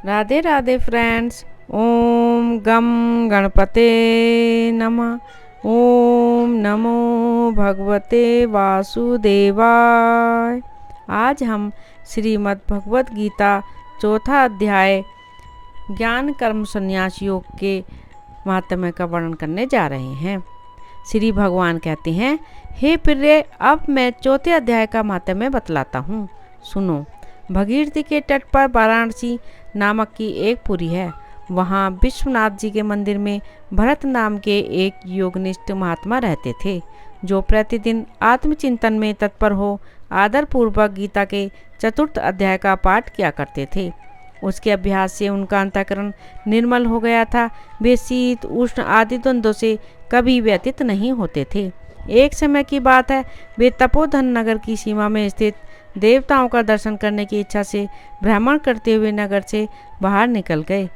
Radhe Radhe friends. ओम गम गणपते नमः। ओम नमो भगवते वासुदेवाय। आज हम श्रीमद् भगवत गीता चौथा अध्याय ज्ञान कर्म संन्यास योग के महात्म्य का वर्णन करने जा रहे हैं। श्री भगवान कहते हैं, हे प्रिय, अब मैं चौथे अध्याय का महात्म्य बतलाता हूँ, सुनो। भगीरथी के तट पर वाराणसी नामक की एक पुरी है। वहाँ विश्वनाथ जी के मंदिर में भरत नाम के एक योगनिष्ठ महात्मा रहते थे, जो प्रतिदिन आत्मचिंतन में तत्पर हो आदर पूर्वक गीता के चतुर्थ अध्याय का पाठ किया करते थे। उसके अभ्यास से उनका अंतःकरण निर्मल हो गया था। वे शीत उष्ण आदि द्वंद्वों से कभी व्यतीत नहीं होते थे। एक समय की बात है, वे तपोधन नगर की सीमा में स्थित देवताओं का दर्शन करने की इच्छा से भ्रमण करते हुए नगर से बाहर निकल गए।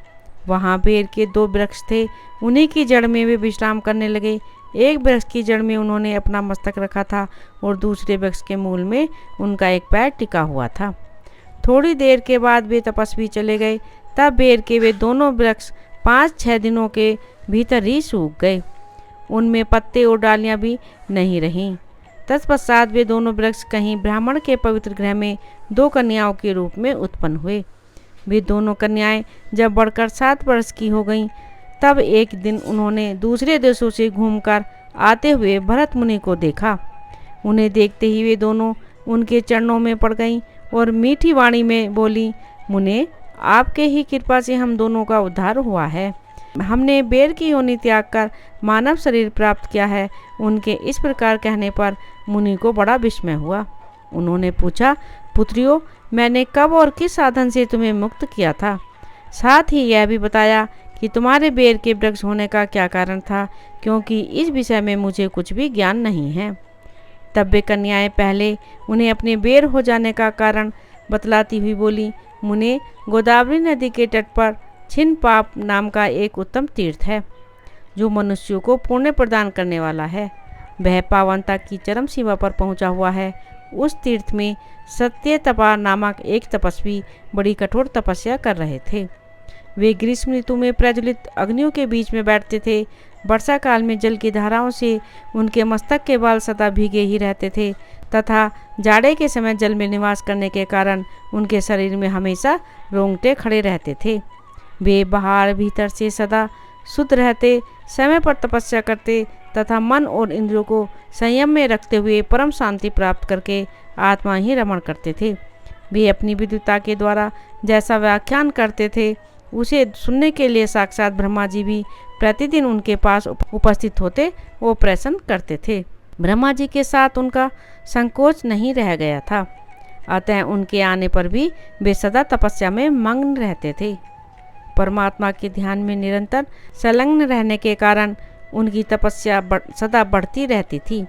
वहाँ बेर के 2 वृक्ष थे, उन्हीं की जड़ में वे विश्राम करने लगे। एक वृक्ष की जड़ में उन्होंने अपना मस्तक रखा था और दूसरे वृक्ष के मूल में उनका एक पैर टिका हुआ था। थोड़ी देर के बाद वे तपस्वी चले गए। तब बेर के वे दोनों वृक्ष 5-6 दिनों के भीतर ही सूख गए। उनमें पत्ते और डालियां भी नहीं रहीं। तत्पश्चात वे दोनों वृक्ष कहीं ब्राह्मण के पवित्र गृह में 2 कन्याओं के रूप में उत्पन्न हुए। वे दोनों कन्याएं जब बढ़कर 7 वर्ष की हो गईं, तब एक दिन उन्होंने दूसरे देशों से घूमकर आते हुए भरत मुनि को देखा। उन्हें देखते ही वे दोनों उनके चरणों में पड़ गईं और मीठी वाणी में बोली, मुने, आपके ही कृपा से हम दोनों का उद्धार हुआ है। हमने बेर की योनि त्याग कर मानव शरीर प्राप्त किया है। उनके इस प्रकार कहने पर मुनि को बड़ा विस्मय हुआ। उन्होंने पूछा, पुत्रियों, मैंने कब और किस साधन से तुम्हें मुक्त किया था? साथ ही यह भी बताया कि तुम्हारे बेर के वृक्ष होने का क्या कारण था, क्योंकि इस विषय में मुझे कुछ भी ज्ञान नहीं है। तब वे कन्याएं पहले उन्हें अपने बेर हो जाने का कारण बतलाती हुई बोली, मुने, गोदावरी नदी के तट पर छिन्न पाप नाम का एक उत्तम तीर्थ है, जो मनुष्यों को पुण्य प्रदान करने वाला है। वह पावनता की चरम सीमा पर पहुंचा हुआ है। उस तीर्थ में सत्यतपा नामक एक तपस्वी बड़ी कठोर तपस्या कर रहे थे। वे ग्रीष्म ऋतु में प्रज्वलित अग्नियों के बीच में बैठते थे। वर्षा काल में जल की धाराओं से उनके मस्तक के बाल सदा भीगे ही रहते थे तथा जाड़े के समय जल में निवास करने के कारण उनके शरीर में हमेशा रोंगटे खड़े रहते थे। वे बाहर भीतर से सदा शुद्ध रहते, समय पर तपस्या करते तथा मन और इंद्रियों को संयम में रखते हुए परम शांति प्राप्त करके आत्मा ही रमण करते थे। वे अपनी विद्वता के द्वारा जैसा व्याख्यान करते थे, उसे सुनने के लिए साक्षात ब्रह्मा जी भी प्रतिदिन उनके पास उपस्थित होते वो प्रसन्न करते थे। ब्रह्मा जी के साथ उनका संकोच नहीं रह गया था, अतः उनके आने पर भी वे सदा तपस्या में मग्न रहते थे। परमात्मा के ध्यान में निरंतर संलग्न रहने के कारण उनकी तपस्या सदा बढ़ती रहती थी।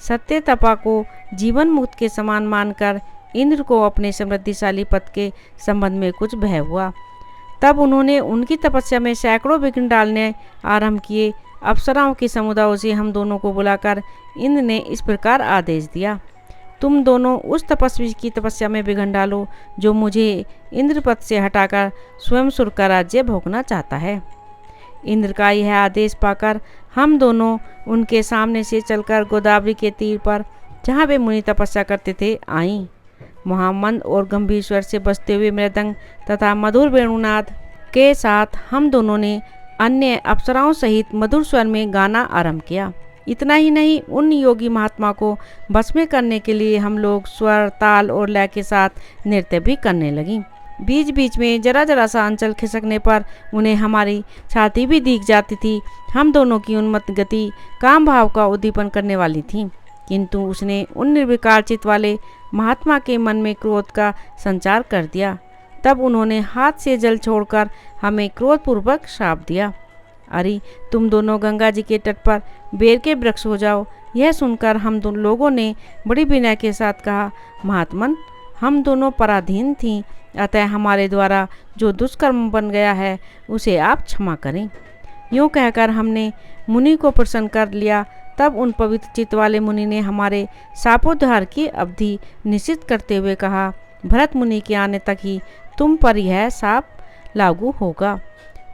सत्य तपा को जीवन मुक्त के समान मानकर इंद्र को अपने समृद्धिशाली पद के संबंध में कुछ भय हुआ। तब उन्होंने उनकी तपस्या में सैकड़ों विघ्न डालने आरंभ किए। अप्सराओं के समुदायों से हम दोनों को बुलाकर इंद्र ने इस प्रकार आदेश दिया, तुम दोनों उस तपस्वी की तपस्या में विघ्न डालो जो मुझे इंद्रपद से हटाकर स्वयं सुर का राज्य भोगना चाहता है। इंद्र का यह आदेश पाकर हम दोनों उनके सामने से चलकर गोदावरी के तीर पर, जहाँ वे मुनि तपस्या करते थे, आईं। वहाँ मंद और गंभीर स्वर से बजते हुए मृदंग तथा मधुर वेणुनाद के साथ हम दोनों ने अन्य अप्सराओं सहित मधुर स्वर में गाना आरंभ किया। इतना ही नहीं, उन योगी महात्मा को बस में करने के लिए हम लोग स्वर, ताल और लय के साथ नृत्य भी करने लगी। बीच बीच में जरा जरा सा अंचल खिसकने पर उन्हें हमारी छाती भी दिख जाती थी। हम दोनों की उन्मत्त गति काम भाव का उद्दीपन करने वाली थी, किंतु उसने उन निर्विकार चित्त वाले महात्मा के मन में क्रोध का संचार कर दिया। तब उन्होंने हाथ से जल छोड़कर हमें क्रोधपूर्वक श्राप दिया, अरे तुम दोनों गंगा जी के तट पर बेर के वृक्ष हो जाओ। यह सुनकर हम दोनों लोगों ने बड़ी विनय के साथ कहा, महात्मन, हम दोनों पराधीन थीं, अतः हमारे द्वारा जो दुष्कर्म बन गया है उसे आप क्षमा करें। यूँ कहकर हमने मुनि को प्रसन्न कर लिया। तब उन पवित्र चित्त वाले मुनि ने हमारे शापोद्धार की अवधि निश्चित करते हुए कहा, भरत मुनि के आने तक ही तुम पर यह शाप लागू होगा।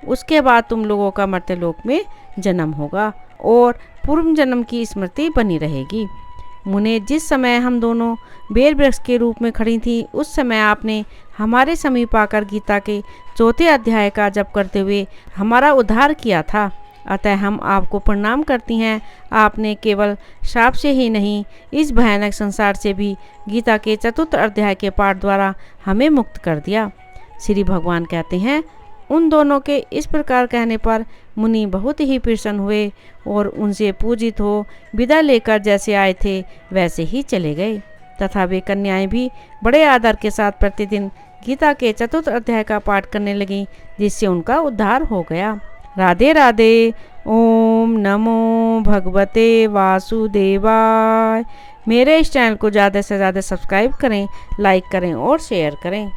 उसके बाद तुम लोगों का मर्त्यलोक में जन्म होगा और पूर्व जन्म की स्मृति बनी रहेगी। मुने, जिस समय हम दोनों बेर वृक्ष के रूप में खड़ी थी, उस समय आपने हमारे समीप आकर गीता के 4 अध्याय का जप करते हुए हमारा उद्धार किया था। अतः हम आपको प्रणाम करती हैं। आपने केवल शाप से ही नहीं, इस भयानक संसार से भी गीता के 4 अध्याय के पाठ द्वारा हमें मुक्त कर दिया। श्री भगवान कहते हैं, उन दोनों के इस प्रकार कहने पर मुनि बहुत ही प्रसन्न हुए और उनसे पूजित हो विदा लेकर जैसे आए थे वैसे ही चले गए, तथा वे कन्याएं भी बड़े आदर के साथ प्रतिदिन गीता के 4 अध्याय का पाठ करने लगीं, जिससे उनका उद्धार हो गया। राधे राधे। ओम नमो भगवते वासुदेवाय। मेरे इस चैनल को ज़्यादा से ज़्यादा सब्सक्राइब करें, लाइक करें और शेयर करें।